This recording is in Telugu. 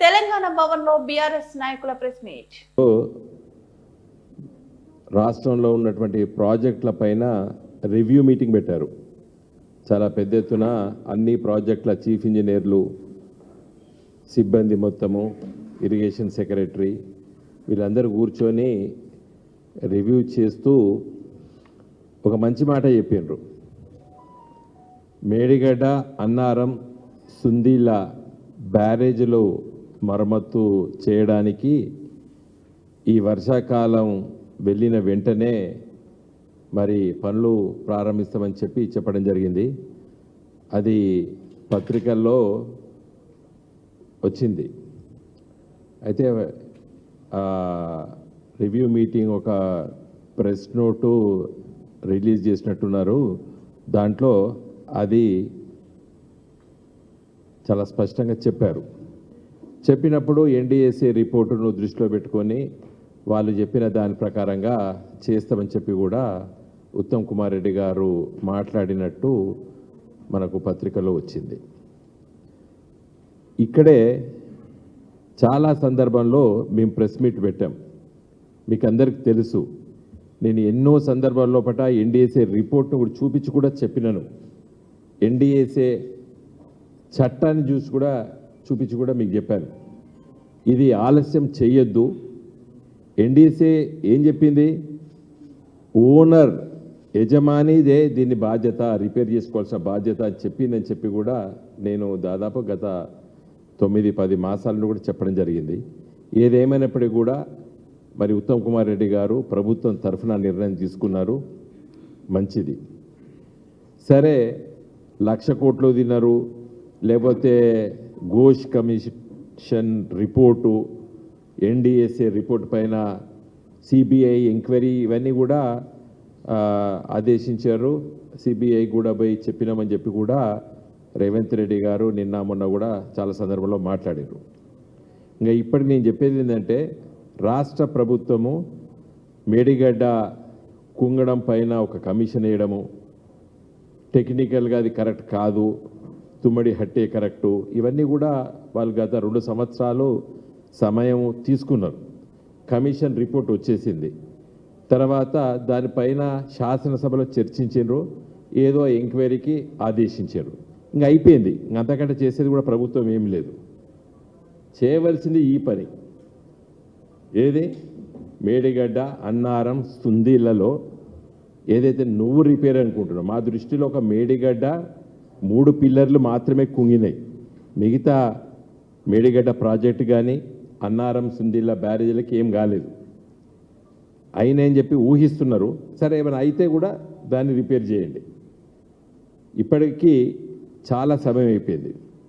తెలంగాణ భవన్లో బీఆర్ఎస్ నాయకుల ప్రెస్ మీట్. రాష్ట్రంలో ఉన్నటువంటి ప్రాజెక్టుల పైన రివ్యూ మీటింగ్ పెట్టారు. చాలా పెద్ద ఎత్తున అన్ని ప్రాజెక్టుల చీఫ్ ఇంజనీర్లు, సిబ్బంది మొత్తము, ఇరిగేషన్ సెక్రటరీ వీళ్ళందరూ కూర్చొని రివ్యూ చేస్తూ ఒక మంచి మాట చెప్పిండ్రు. మేడిగడ్డ, అన్నారం, సుందీల బ్యారేజీలు మరమ్మతు చేయడానికి ఈ వర్షాకాలం వెళ్ళిన వెంటనే మరి పనులు ప్రారంభిస్తామని చెప్పడం జరిగింది. అది పత్రికల్లో వచ్చింది. అయితే రివ్యూ మీటింగ్ ఒక ప్రెస్ నోటు రిలీజ్ చేసినట్టున్నారు. దాంట్లో అది చాలా స్పష్టంగా చెప్పారు. చెప్పినప్పుడు ఎన్డీఏసీ రిపోర్టును దృష్టిలో పెట్టుకొని వాళ్ళు చెప్పిన దాని ప్రకారంగా చేస్తామని చెప్పి కూడా ఉత్తమ్ కుమార్ రెడ్డి గారు మాట్లాడినట్టు మనకు పత్రికలో వచ్చింది. ఇక్కడే చాలా సందర్భంలో మేము ప్రెస్ మీట్ పెట్టాం. మీకు అందరికీ తెలుసు, నేను ఎన్నో సందర్భాల్లో ఎన్డీఏసీ రిపోర్ట్ను కూడా చూపించి కూడా చెప్పినాను. ఎన్డీఏసీ చట్టాన్ని చూపించి కూడా మీకు చెప్పాను. ఇది ఆలస్యం చేయొద్దు. ఎన్డీఏసీ ఏం చెప్పింది? ఓనర్, యజమానిదే దీన్ని బాధ్యత, రిపేర్ చేసుకోవాల్సిన బాధ్యత అని చెప్పిందని చెప్పి కూడా నేను దాదాపు గత 9-10 మాసాలను కూడా చెప్పడం జరిగింది. ఏదేమైనప్పటికీ కూడా మరి ఉత్తమ్ కుమార్ రెడ్డి గారు ప్రభుత్వం తరఫున నిర్ణయం తీసుకున్నారు, మంచిది. సరే, 1,00,000 కోట్లు తిన్నారు, లేకపోతే Ghosh commission report, NDAC report పైన సిబిఐ ఎంక్వైరీ ఇవన్నీ కూడా ఆదేశించారు. సిబిఐ కూడా పోయి చెప్పినామని చెప్పి కూడా రేవంత్ రెడ్డి గారు నిన్న మొన్న కూడా చాలా సందర్భంలో మాట్లాడారు. ఇంకా ఇప్పటికి నేను చెప్పేది ఏంటంటే, రాష్ట్ర ప్రభుత్వము మేడిగడ్డ కుంగడం పైన ఒక కమిషన్ వేయడము, టెక్నికల్గా అది కరెక్ట్ కాదు, తుమ్మడి హట్టే కరెక్టు, ఇవన్నీ కూడా వాళ్ళు గత 2 సంవత్సరాలు సమయం తీసుకున్నారు. కమిషన్ రిపోర్ట్ వచ్చేసింది. తర్వాత దానిపైన శాసనసభలో చర్చించారు, ఏదో ఎంక్వైరీకి ఆదేశించారు. ఇంకా అయిపోయింది. అంతకంటే చేసేది కూడా ప్రభుత్వం ఏం లేదు. చేయవలసింది ఈ పని. ఏది? మేడిగడ్డ, అన్నారం, సుందీలలో ఏదైతే నువ్వు రిపేర్ అనుకుంటున్నావు, మా దృష్టిలో ఒక మేడిగడ్డ 3 పిల్లర్లు మాత్రమే కుంగినాయి. మిగతా మేడిగడ్డ ప్రాజెక్టు కానీ అన్నారం, సుందీల బ్యారేజీలకి ఏం కాలేదు. అయినాయని చెప్పి ఊహిస్తున్నారు. సరే, ఏమైనా అయితే కూడా దాన్ని రిపేర్ చేయండి. ఇప్పటికీ చాలా సమయం అయిపోయింది.